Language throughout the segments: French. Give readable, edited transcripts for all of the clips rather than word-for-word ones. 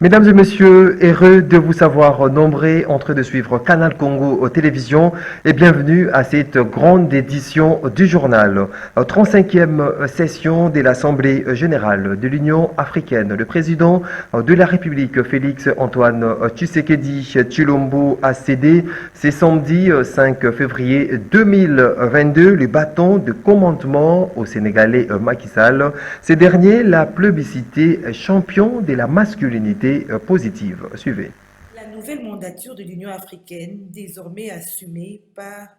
Mesdames et messieurs, heureux de vous savoir nombreux en train de suivre Canal Congo Télévision et bienvenue à cette grande édition du journal. 35e session de l'Assemblée générale de l'Union africaine. Le président de la République, Félix Antoine Tshisekedi Tshilombo, a cédé ce samedi 5 février 2022 le bâton de commandement au Sénégalais Macky Sall. Ce dernier l'a plébiscité champion de la masculinité positive. Suivez. La nouvelle mandature de l'Union africaine, désormais assumée par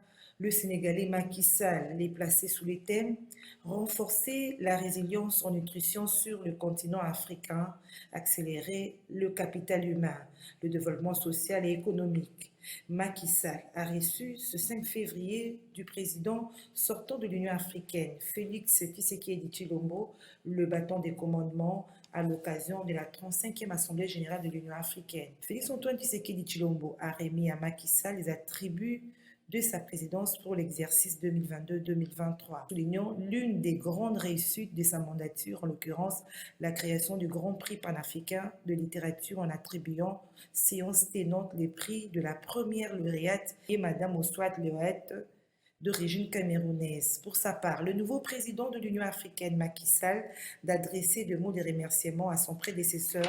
le Sénégalais Macky Sall, est placée sous les thèmes renforcer la résilience en nutrition sur le continent africain, accélérer le capital humain, le développement social et économique. Macky Sall a reçu ce 5 février du président sortant de l'Union africaine, Félix Tshisekedi Tshilombo, le bâton des commandements à l'occasion de la 35e Assemblée générale de l'Union africaine. Félix Antoine Tshisekedi Tshilombo a remis à Macky Sall les attributs de sa présidence pour l'exercice 2022-2023, soulignant l'une des grandes réussites de sa mandature, en l'occurrence la création du Grand Prix panafricain de littérature en attribuant séance tenante les prix de la première lauréate et Madame Oswald Laureate d'origine camerounaise. Pour sa part, le nouveau président de l'Union africaine, Macky Sall, d'adresser de mots de remerciement à son prédécesseur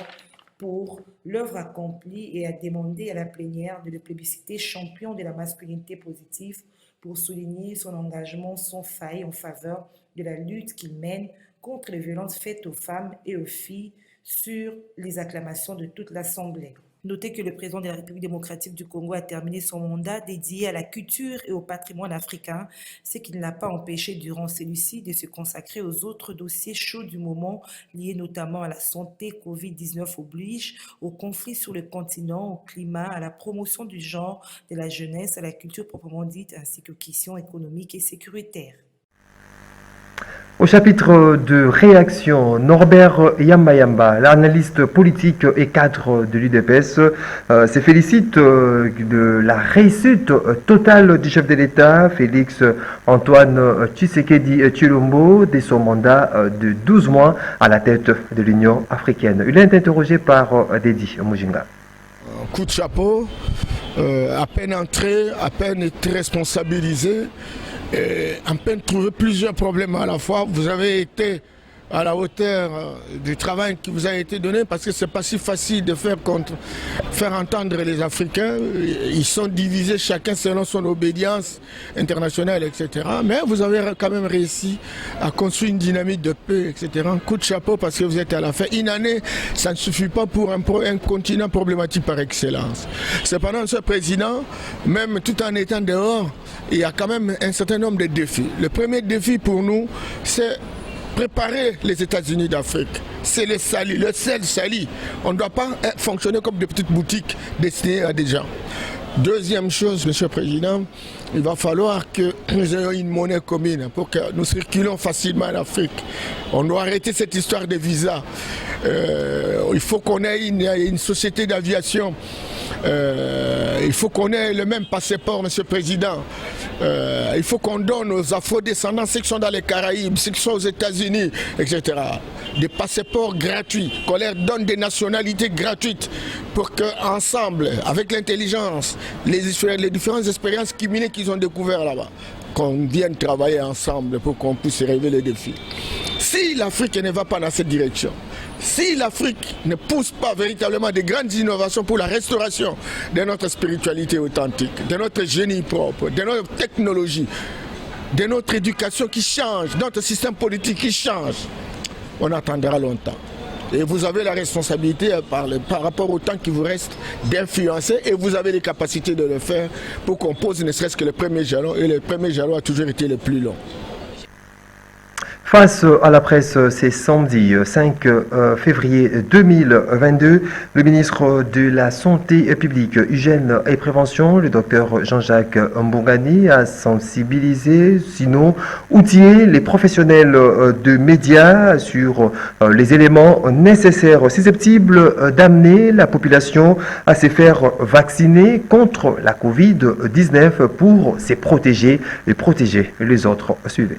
pour l'œuvre accomplie et a demandé à la plénière de le plébisciter champion de la masculinité positive pour souligner son engagement sans faille en faveur de la lutte qu'il mène contre les violences faites aux femmes et aux filles sur les acclamations de toute l'Assemblée. Notez que le président de la République démocratique du Congo a terminé son mandat dédié à la culture et au patrimoine africain, ce qui ne l'a pas empêché durant celui-ci de se consacrer aux autres dossiers chauds du moment, liés notamment à la santé, Covid-19 oblige, aux conflits sur le continent, au climat, à la promotion du genre, de la jeunesse, à la culture proprement dite, ainsi qu'aux questions économiques et sécuritaires. Au chapitre de réaction, Norbert Yamba, l'analyste politique et cadre de l'UDPS, se félicite de la réussite totale du chef de l'État, Félix Antoine Tshisekedi Tshilombo, de son mandat de 12 mois à la tête de l'Union africaine. Il est interrogé par Dedi Mujinga. Coup de chapeau, à peine entré, à peine été responsabilisé. En peine trouver plusieurs problèmes à la fois. Vous avez été à la hauteur du travail qui vous a été donné parce que c'est pas si facile de faire entendre les Africains. Ils sont divisés chacun selon son obédience internationale, etc. Mais vous avez quand même réussi à construire une dynamique de paix, etc. Un coup de chapeau parce que vous êtes à la fin. Une année, ça ne suffit pas pour un continent problématique par excellence. Cependant, ce président, même tout en étant dehors, il y a quand même un certain nombre de défis. Le premier défi pour nous, c'est préparer les États-Unis d'Afrique. C'est le sel sali. On ne doit pas fonctionner comme des petites boutiques destinées à des gens. Deuxième chose, Monsieur le Président, il va falloir que nous ayons une monnaie commune pour que nous circulons facilement en Afrique. On doit arrêter cette histoire de visa. Il faut qu'on ait une société d'aviation. Il faut qu'on ait le même passeport, Monsieur le Président. Il faut qu'on donne aux afro-descendants, ceux qui sont dans les Caraïbes, ceux qui sont aux États-Unis, etc., des passeports gratuits, qu'on leur donne des nationalités gratuites pour qu'ensemble, avec l'intelligence, les différentes expériences cumulées qu'ils ont découvertes là-bas, qu'on vienne travailler ensemble pour qu'on puisse relever les défis. Si l'Afrique ne va pas dans cette direction, si l'Afrique ne pousse pas véritablement de grandes innovations pour la restauration de notre spiritualité authentique, de notre génie propre, de notre technologie, de notre éducation qui change, notre système politique qui change, on attendra longtemps. Et vous avez la responsabilité par rapport au temps qui vous reste d'influencer et vous avez les capacités de le faire pour qu'on pose ne serait-ce que le premier jalon, et le premier jalon a toujours été le plus long. Face à la presse, c'est samedi 5 février 2022. Le ministre de la Santé publique, Hygiène et Prévention, le docteur Jean-Jacques Mbongani, a sensibilisé, sinon outillé les professionnels de médias sur les éléments nécessaires, susceptibles d'amener la population à se faire vacciner contre la Covid-19 pour se protéger et protéger les autres. Suivez.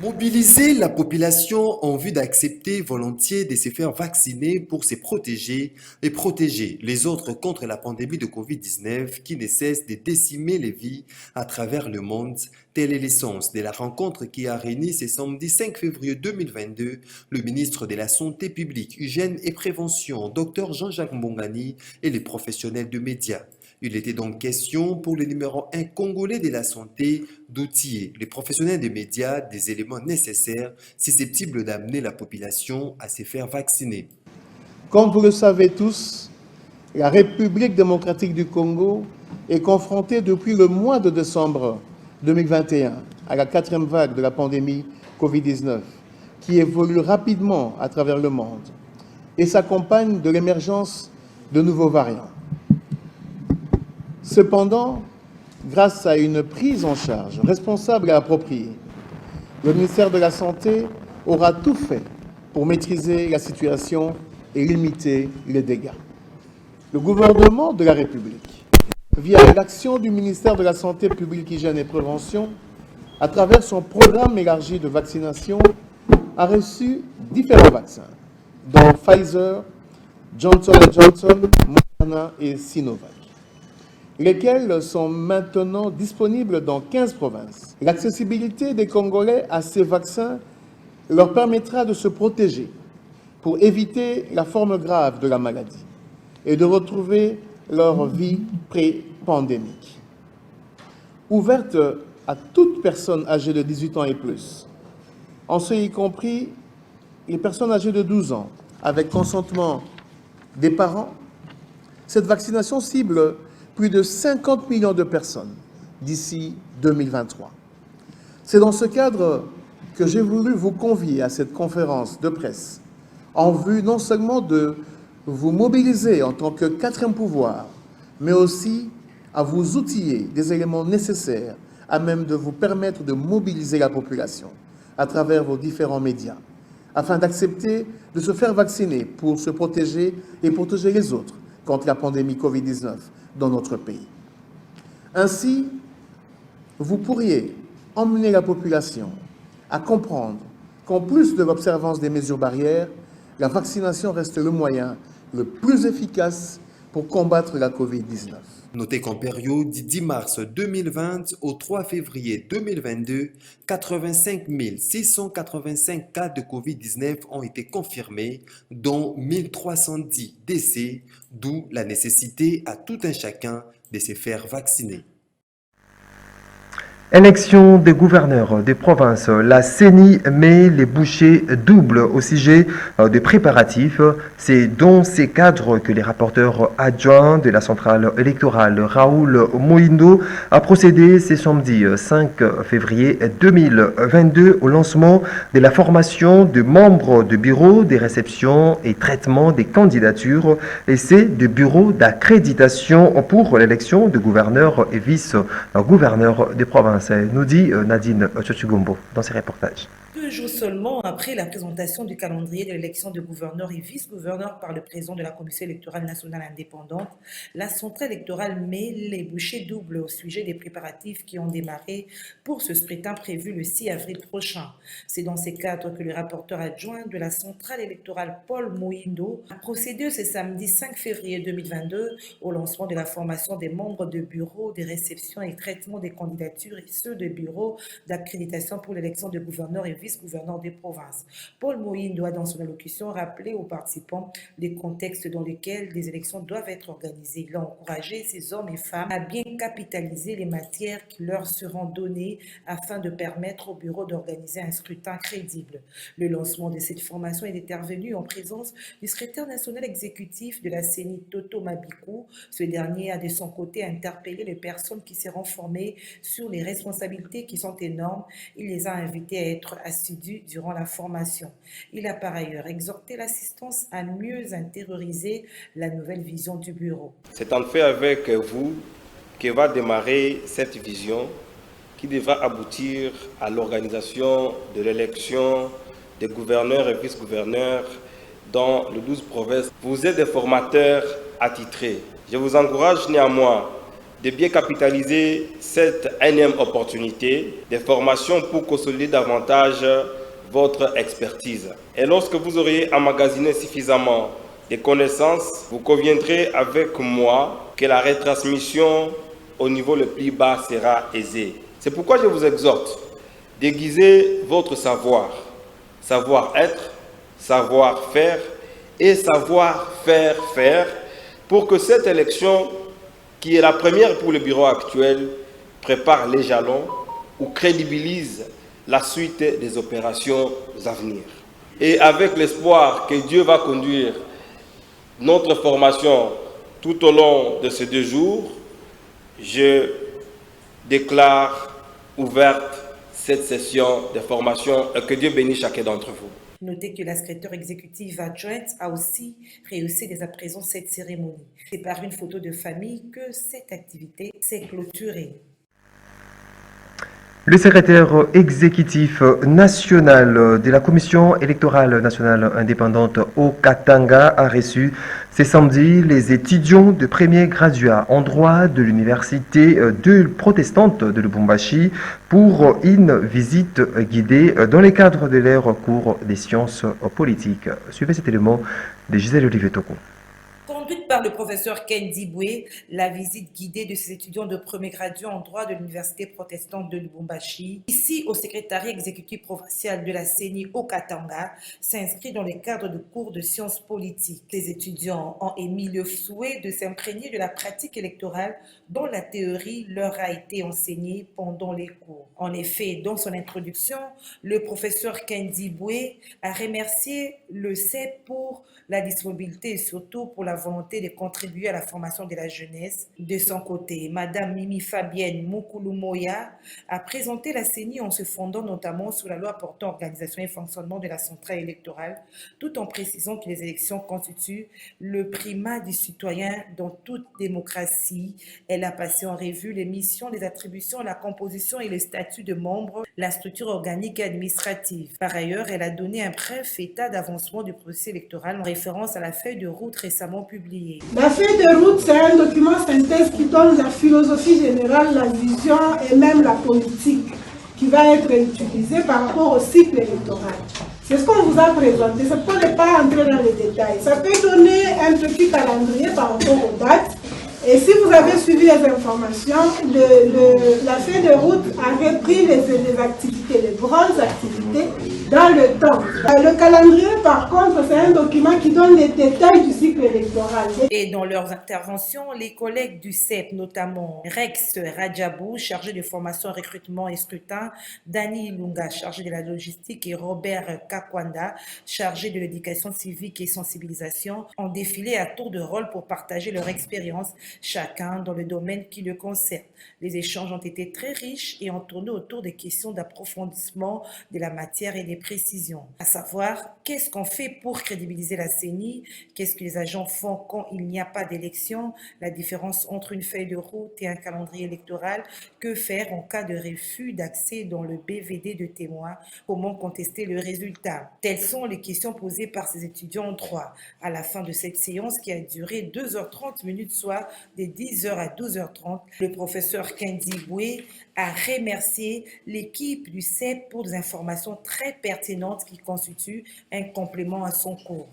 Mobiliser la population en vue d'accepter volontiers de se faire vacciner pour se protéger et protéger les autres contre la pandémie de Covid-19 qui ne cesse de décimer les vies à travers le monde. Telle est l'essence de la rencontre qui a réuni ce samedi 5 février 2022 le ministre de la Santé publique, Hygiène et Prévention, Dr Jean-Jacques Mbongani, et les professionnels de médias. Il était donc question pour le numéro 1 congolais de la santé d'outiller les professionnels des médias des éléments nécessaires susceptibles d'amener la population à se faire vacciner. Comme vous le savez tous, la République démocratique du Congo est confrontée depuis le mois de décembre 2021 à la 4e vague de la pandémie Covid-19 qui évolue rapidement à travers le monde et s'accompagne de l'émergence de nouveaux variants. Cependant, grâce à une prise en charge responsable et appropriée, le ministère de la Santé aura tout fait pour maîtriser la situation et limiter les dégâts. Le gouvernement de la République, via l'action du ministère de la Santé publique, Hygiène et Prévention, à travers son programme élargi de vaccination, a reçu différents vaccins, dont Pfizer, Johnson & Johnson, Moderna et Sinovac, lesquels sont maintenant disponibles dans 15 provinces. L'accessibilité des Congolais à ces vaccins leur permettra de se protéger pour éviter la forme grave de la maladie et de retrouver leur vie pré-pandémique. Ouverte à toute personne âgée de 18 ans et plus, en ce y compris les personnes âgées de 12 ans, avec consentement des parents, cette vaccination cible plus de 50 millions de personnes d'ici 2023. C'est dans ce cadre que j'ai voulu vous convier à cette conférence de presse en vue non seulement de vous mobiliser en tant que quatrième pouvoir, mais aussi à vous outiller des éléments nécessaires à même de vous permettre de mobiliser la population à travers vos différents médias, afin d'accepter de se faire vacciner pour se protéger et protéger les autres contre la pandémie Covid-19 dans notre pays. Ainsi, vous pourriez emmener la population à comprendre qu'en plus de l'observance des mesures barrières, la vaccination reste le moyen le plus efficace pour combattre la Covid-19. Notez qu'en période du 10 mars 2020 au 3 février 2022, 85 685 cas de Covid-19 ont été confirmés, dont 1310 décès, d'où la nécessité à tout un chacun de se faire vacciner. Élection des gouverneurs des provinces. La CENI met les bouchées doubles au sujet des préparatifs. C'est dans ces cadres que les rapporteurs adjoints de la centrale électorale, Raoul Moindo, a procédé ce samedi 5 février 2022 au lancement de la formation de membres du bureau des réceptions et traitement des candidatures et c'est du bureau d'accréditation pour l'élection de gouverneurs et vice-gouverneurs des provinces, nous dit Nadine Tchotchugombo dans ses reportages. 2 jours seulement après la présentation du calendrier de l'élection de gouverneurs et vice-gouverneurs par le président de la Commission électorale nationale indépendante, la centrale électorale met les bouchées doubles au sujet des préparatifs qui ont démarré pour ce scrutin prévu le 6 avril prochain. C'est dans ces cadres que le rapporteur adjoint de la centrale électorale Paul Moindo a procédé ce samedi 5 février 2022 au lancement de la formation des membres de bureaux de réception et traitement des candidatures et ceux de bureaux d'accréditation pour l'élection de gouverneurs et vice-gouverneur des provinces. Paul Moindo a dans son allocution rappelé aux participants les contextes dans lesquels des élections doivent être organisées. Il a encouragé ces hommes et femmes à bien capitaliser les matières qui leur seront données afin de permettre au bureau d'organiser un scrutin crédible. Le lancement de cette formation est intervenu en présence du secrétaire national exécutif de la CENI, Toto Mabikou. Ce dernier a de son côté interpellé les personnes qui seront formées sur les responsabilités qui sont énormes. Il les a invités à être assidus durant la formation. Il a par ailleurs exhorté l'assistance à mieux intérioriser la nouvelle vision du bureau. C'est en fait avec vous que va démarrer cette vision qui devra aboutir à l'organisation de l'élection des gouverneurs et vice-gouverneurs dans les 12 provinces. Vous êtes des formateurs attitrés. Je vous encourage néanmoins de bien capitaliser cette énième opportunité de formation pour consolider davantage votre expertise. Et lorsque vous aurez emmagasiné suffisamment de connaissances, vous conviendrez avec moi que la retransmission au niveau le plus bas sera aisée. C'est pourquoi je vous exhorte d'aiguiser votre savoir-être, savoir-faire et savoir-faire pour que cette élection, qui est la première pour le bureau actuel, prépare les jalons ou crédibilise la suite des opérations à venir. Et avec l'espoir que Dieu va conduire notre formation tout au long de ces 2 jours, je déclare ouverte cette session de formation et que Dieu bénisse chacun d'entre vous. Notez que la secrétaire exécutive adjointe a aussi rehaussé dès à présent cette cérémonie. C'est par une photo de famille que cette activité s'est clôturée. Le secrétaire exécutif national de la Commission électorale nationale indépendante au Katanga a reçu ce samedi les étudiants de premier graduat en droit de l'université protestante de Lubumbashi pour une visite guidée dans le cadre de leur cours des sciences politiques. Suivez cet élément de Gisèle Olivier Toko. Conduite par le professeur Ken Diboué, la visite guidée de ces étudiants de premier graduat en droit de l'université protestante de Lubumbashi, ici au secrétariat exécutif provincial de la CENI au Katanga, s'inscrit dans le cadre de cours de sciences politiques. Les étudiants ont émis le souhait de s'imprégner de la pratique électorale dont la théorie leur a été enseignée pendant les cours. En effet, dans son introduction, le professeur Ken Diboué a remercié le CEP pour la disponibilité et surtout pour la volonté de contribuer à la formation de la jeunesse. De son côté, Madame Mimi Fabienne Mukulumoya a présenté la CENI en se fondant notamment sur la loi portant organisation et fonctionnement de la centrale électorale, tout en précisant que les élections constituent le primat du citoyen dans toute démocratie. Elle a passé en revue les missions, les attributions, la composition et le statut de membres, la structure organique et administrative. Par ailleurs, elle a donné un bref état d'avancement du processus électoral en référence à la feuille de route récemment publiée. La feuille de route, c'est un document synthèse qui donne la philosophie générale, la vision et même la politique qui va être utilisée par rapport au cycle électoral. C'est ce qu'on vous a présenté, ça ne peut pas entrer dans les détails. Ça peut donner un petit calendrier par rapport aux dates. Et si vous avez suivi les informations, la feuille de route a repris les activités, les grandes activités dans le temps. Le calendrier, par contre, c'est un document qui donne les détails du cycle électoral. Et dans leurs interventions, les collègues du CEP, notamment Rex Radjabou, chargé de formation, recrutement et scrutin, Dani Lunga, chargé de la logistique, et Robert Kakwanda, chargé de l'éducation civique et sensibilisation, ont défilé à tour de rôle pour partager leur expérience, chacun dans le domaine qui le concerne. Les échanges ont été très riches et ont tourné autour des questions d'approfondissement de la matière et des précisions. À savoir, qu'est-ce qu'on fait pour crédibiliser la CENI? Qu'est-ce que les agents font quand il n'y a pas d'élection? La différence entre une feuille de route et un calendrier électoral? Que faire en cas de refus d'accès dans le BVD de témoins? Comment contester le résultat? Telles sont les questions posées par ces étudiants en droit. À la fin de cette séance qui a duré 2h30 minutes, soit de 10h à 12h30, le professeur Kendi Boué a remercié l'équipe du CEP pour des informations très pertinentes qui constituent un complément à son cours.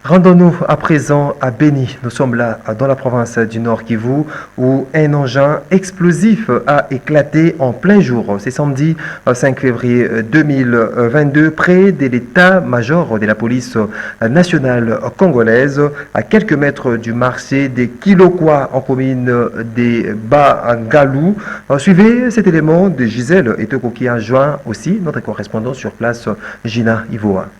Rendons-nous à présent à Beni. Nous sommes là dans la province du Nord Kivu où un engin explosif a éclaté en plein jour. C'est samedi 5 février 2022 près de l'état-major de la police nationale congolaise à quelques mètres du marché des Kilokwa en commune des Bas-Galou. Suivez cet élément de Gisèle Etoko qui a joint aussi notre correspondant sur place Gina Ivoa.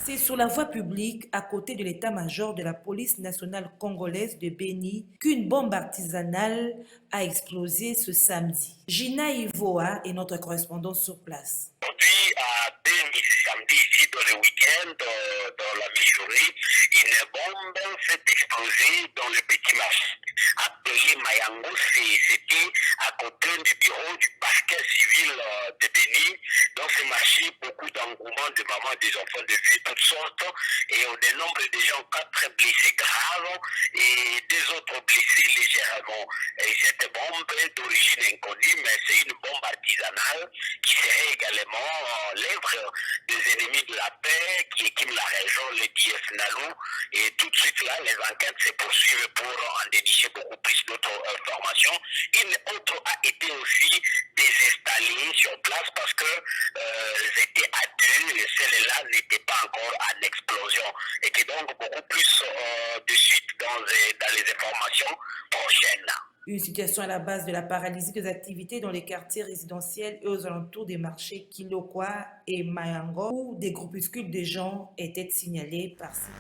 C'est sur la voie publique, à côté de l'état-major de la police nationale congolaise de Beni, qu'une bombe artisanale a explosé ce samedi. Gina Ivoa est notre correspondante sur place. Aujourd'hui, à Beni, ce samedi, ici, dans le week-end, dans la mi-journée, une bombe s'est explosée dans le petit marché. Appelé Mayango, c'était à côté du bureau du parquet civil de Beni. Donc, ce marché beaucoup d'engouement de mamans, des enfants de vie, toutes sortes, et on dénombre des gens 4 blessés graves et 2 autres blessés légèrement. Et cette bombe est d'origine inconnue, mais c'est une bombe artisanale qui serait également l'œuvre des ennemis de la paix qui équipent la région, les DF Nalou. Et tout de suite là, les enquêtes se poursuivent pour en dénicher beaucoup plus d'autres informations. Une autre a été aussi désinstallée sur place parce que étaient à 2 et celle-là n'était pas encore en explosion. Et que donc beaucoup plus de suite dans les informations prochaines. Une situation à la base de la paralysie des activités dans les quartiers résidentiels et aux alentours des marchés Kilokwa et Mayango, où des groupuscules de gens étaient signalés par ces...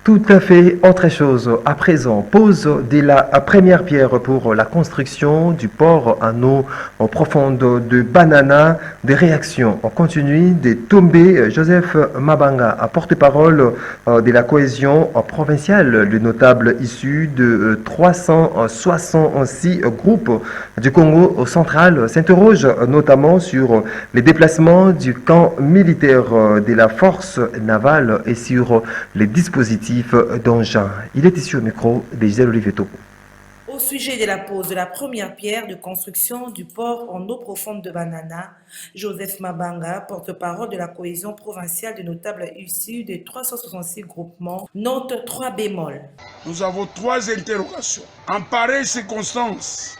Tout à fait autre chose. À présent, pose de la première pierre pour la construction du port en eau profonde de Banana. Des réactions continuent de tomber. Joseph Mabanga, porte-parole de la cohésion provinciale, le notable issu de 366 groupes du Congo central, s'interroge notamment sur les déplacements du camp militaire de la force navale et sur les dispositifs d'engins. Il est ici au micro de Gisèle Oliveto. Au sujet de la pose de la première pierre de construction du port en eau profonde de Banana, Joseph Mabanga, porte-parole de la cohésion provinciale de notables issus de 366 groupements, note 3 bémols. Nous avons 3 interrogations. En pareille circonstance,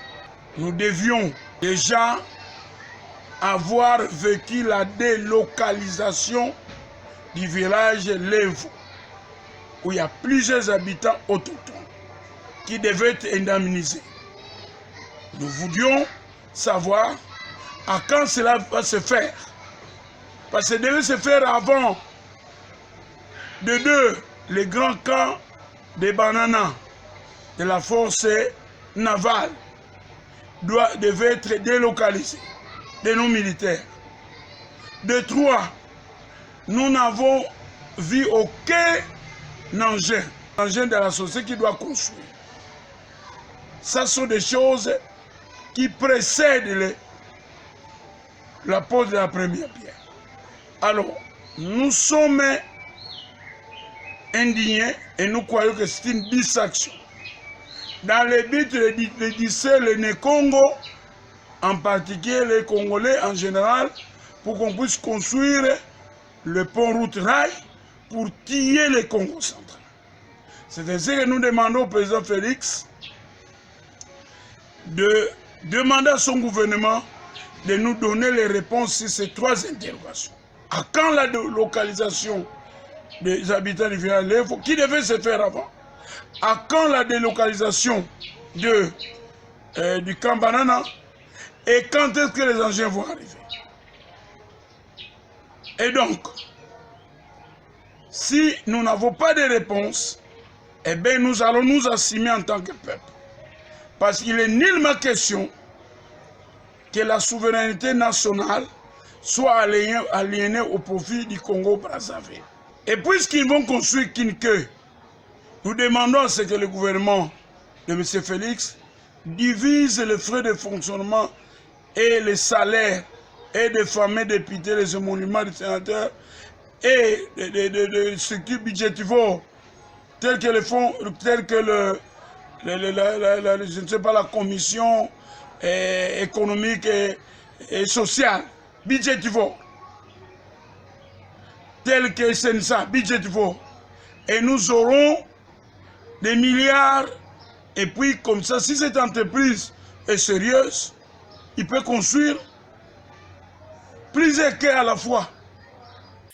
nous devions déjà avoir vécu la délocalisation du village Levo, où il y a plusieurs habitants autochtones qui devaient être indemnisés. Nous voulions savoir à quand cela va se faire. Parce que ça devait se faire avant. De 2, les grands camps des Bananas de la force navale devaient être délocalisés de nos militaires. De 3, nous n'avons vu aucun engin de la société qui doit construire. Ça sont des choses qui précèdent la pose de la première pierre. Alors, nous sommes indignés et nous croyons que c'est une distraction. Dans le but de disser les Congo, en particulier les Congolais en général, pour qu'on puisse construire le pont route rail pour tiller les Congo central. C'est ainsi que nous demandons au président Félix de demander à son gouvernement de nous donner les réponses sur ces 3 interrogations. À quand la délocalisation des habitants du village Levo, qui devait se faire avant? À quand la délocalisation du camp Banana? Et quand est-ce que les engins vont arriver? Et donc, si nous n'avons pas de réponse, eh bien nous allons nous assumer en tant que peuple. Parce qu'il est nullement question que la souveraineté nationale soit aliénée au profit du Congo-Brazzaville. Et puisqu'ils vont construire Kinke, nous demandons à ce que le gouvernement de M. Félix divise les frais de fonctionnement et les salaires et des fameux députés, les émoluments des sénateurs et des structures budgétivores telles que le fonds, telles que je ne sais pas, la commission économique et sociale, budgétivore, telle que SNSA, budgétivore. Et nous aurons des milliards. Et puis, comme ça, si cette entreprise est sérieuse, il peut construire plusieurs quais à la fois.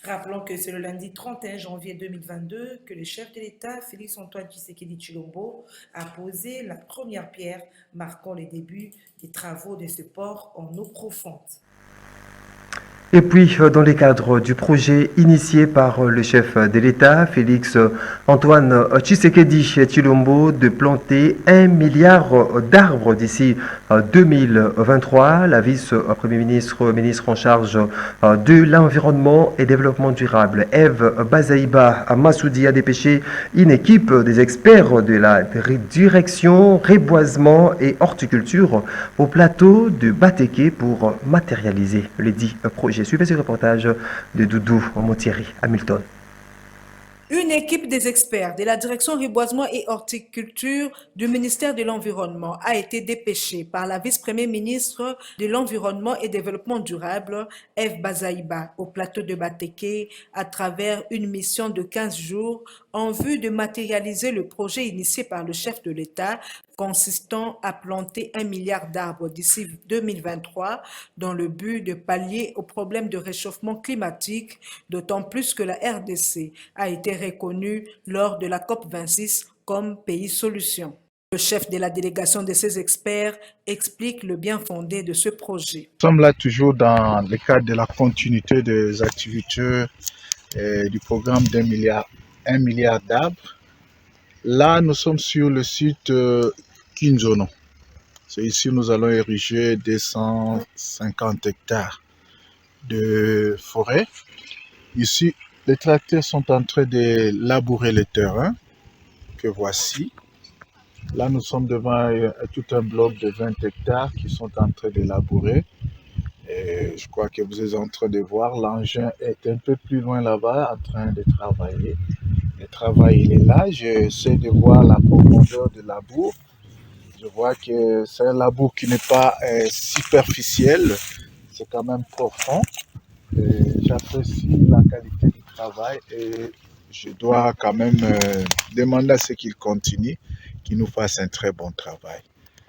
Rappelons que c'est le lundi 31 janvier 2022 que le chef de l'État, Félix-Antoine Tshisekedi Tshilombo, a posé la première pierre marquant les débuts des travaux de ce port en eau profonde. Et puis, dans le cadre du projet initié par le chef de l'État, Félix-Antoine Tshisekedi Tshilombo, de planter 1 milliard d'arbres d'ici 2023, la vice-premier ministre en charge de l'environnement et développement durable, Eve Bazaïba Massoudi, a dépêché une équipe des experts de la direction reboisement et horticulture au plateau de Bateke pour matérialiser le dit projet. projet. Suivez ce reportage de Doudou Motieri Hamilton. Une équipe des experts de la direction reboisement et horticulture du ministère de l'Environnement a été dépêchée par la vice-première ministre de l'Environnement et Développement durable, Eve Bazaïba, au plateau de Bateke à travers une mission de 15 jours en vue de matérialiser le projet initié par le chef de l'État consistant à planter 1 milliard d'arbres d'ici 2023 dans le but de pallier aux problèmes de réchauffement climatique, d'autant plus que la RDC a été reconnue lors de la COP26 comme pays solution. Le chef de la délégation de ces experts explique le bien fondé de ce projet. Nous sommes là toujours dans le cadre de la continuité des activités du programme d'1 milliard d'arbres. Là, nous sommes sur le site Kinzono. C'est ici nous allons ériger 250 hectares de forêt. Ici, les tracteurs sont en train de labourer le terrain que voici. Là, nous sommes devant tout un bloc de 20 hectares qui sont en train de labourer. Et je crois que vous êtes en train de voir, l'engin est un peu plus loin là-bas en train de travailler. Le travail il est là, j'essaie de voir la profondeur de labour. Je vois que c'est un labour qui n'est pas superficiel, c'est quand même profond. J'apprécie la qualité du travail et je dois quand même demander à ce qu'il continue, qu'il nous fasse un très bon travail.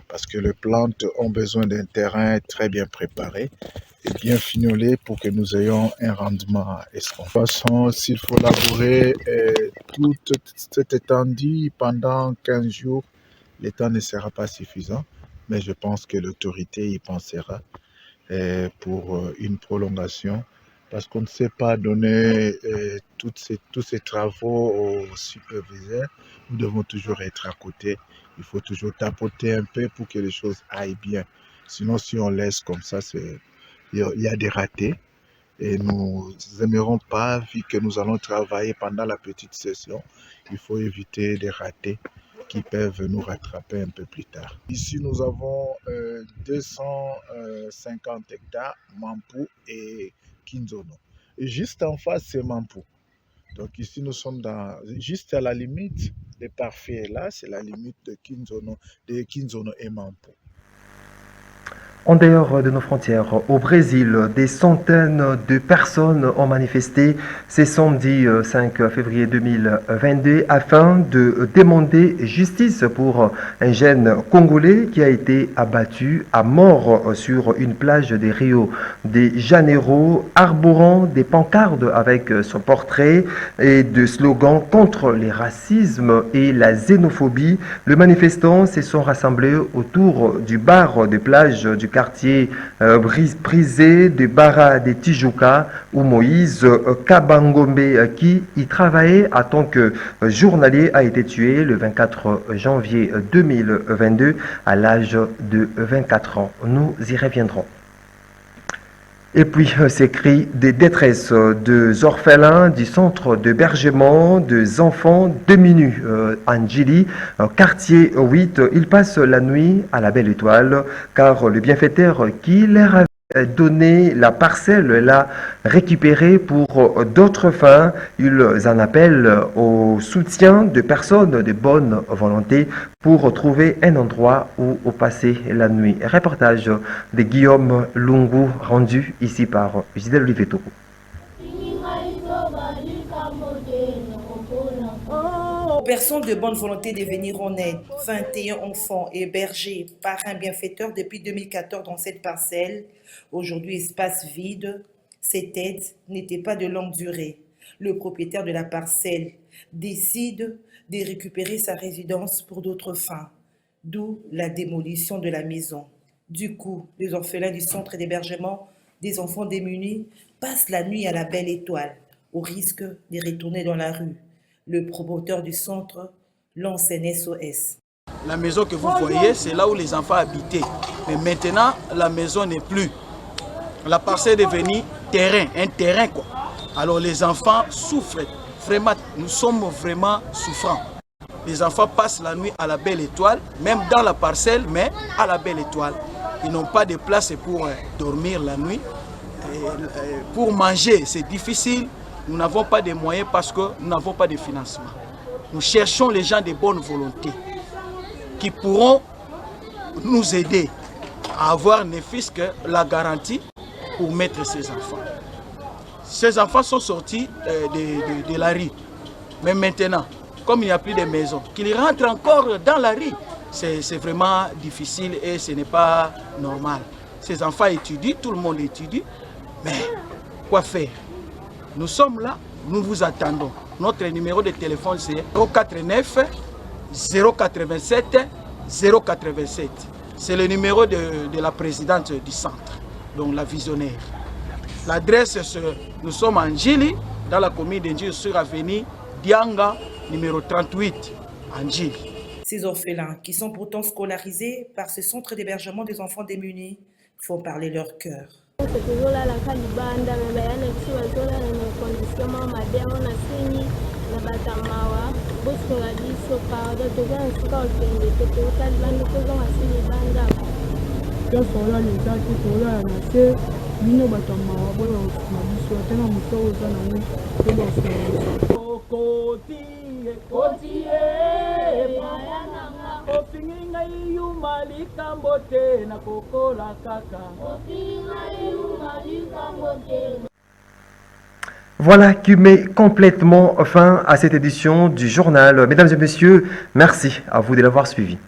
Parce que les plantes ont besoin d'un terrain très bien préparé et bien fignolé pour que nous ayons un rendement escompté. De toute façon, s'il faut labourer toute cette étendue pendant 15 jours, le temps ne sera pas suffisant, mais je pense que l'autorité y pensera pour une prolongation, parce qu'on ne sait pas donner tous ces travaux aux superviseurs. Nous devons toujours être à côté. Il faut toujours tapoter un peu pour que les choses aillent bien. Sinon, si on laisse comme ça, il y a des ratés. Et nous n'aimerons pas, vu que nous allons travailler pendant la petite session, il faut éviter des ratés qui peuvent nous rattraper un peu plus tard. Ici, nous avons 250 hectares, Mampou et Kinzono. Et juste en face, c'est Mampou. Donc ici, nous sommes juste à la limite. Le parfait est là, c'est la limite de Kinzono et Mampou. En dehors de nos frontières, au Brésil, des centaines de personnes ont manifesté ce samedi 5 février 2022 afin de demander justice pour un jeune Congolais qui a été abattu à mort sur une plage de Rio de Janeiro, arborant des pancartes avec son portrait et des slogans contre les racismes et la xénophobie. Les manifestants se sont rassemblés autour du bar de plage du quartier brisé de Barra de Tijuca où Moïse Kabangombe, qui y travaillait en tant que journalier, a été tué le 24 janvier 2022 à l'âge de 24 ans. Nous y reviendrons. Et puis, ces cris de détresse des orphelins du centre d'hébergement des enfants démunis Anjili, quartier 8, ils passent la nuit à la Belle Étoile, car le bienfaiteur qui leur avait donné la parcelle l'a récupérée pour d'autres fins. Ils en appellent au soutien de personnes de bonne volonté pour trouver un endroit où passer la nuit. Reportage de Guillaume Lungu rendu ici par Gisèle Oliveto. Aux personnes de bonne volonté de venir en aide, 21 enfants hébergés par un bienfaiteur depuis 2014 dans cette parcelle, aujourd'hui espace vide. Cette aide n'était pas de longue durée. Le propriétaire de la parcelle décide de récupérer sa résidence pour d'autres fins, d'où la démolition de la maison. Du coup, les orphelins du centre d'hébergement des enfants démunis passent la nuit à la Belle Étoile, au risque de retourner dans la rue. Le promoteur du centre lance un SOS. La maison que vous voyez, c'est là où les enfants habitaient. Mais maintenant, la maison n'est plus. La parcelle est devenue terrain, un terrain quoi. Alors les enfants souffrent. Vraiment, nous sommes vraiment souffrants. Les enfants passent la nuit à la Belle Étoile, même dans la parcelle, mais à la Belle Étoile. Ils n'ont pas de place pour dormir la nuit. pour manger, c'est difficile. Nous n'avons pas de moyens parce que nous n'avons pas de financement. Nous cherchons les gens de bonne volonté qui pourront nous aider à avoir ne fût-ce que la garantie pour mettre ces enfants. Ces enfants sont sortis de la rue. Mais maintenant, comme il n'y a plus de maisons, qu'ils rentrent encore dans la rue, c'est vraiment difficile et ce n'est pas normal. Ces enfants étudient, tout le monde étudie, mais quoi faire? Nous sommes là, nous vous attendons. Notre numéro de téléphone c'est 049 087 087. C'est le numéro de la présidente du centre, donc la visionnaire. L'adresse, nous sommes en Djili, dans la commune de Djili, sur avenue Dianga, numéro 38, en Djili. Ces orphelins, qui sont pourtant scolarisés par ce centre d'hébergement des enfants démunis, font parler leur cœur. C'est toujours là la Kalibanda, mais il y a des conditions, on a signé la Batamawa, Bosco a dit ce pardon, tout ça, c'est quand on fait des Kalibanda, tout ça, on a signé Banda. Quand on a les dates, on a lancé, Mino Batamawa, on a dit soit un moto aux années, et on fait Voilà qui met complètement fin à cette édition du journal. Mesdames et messieurs, merci à vous de l'avoir suivi.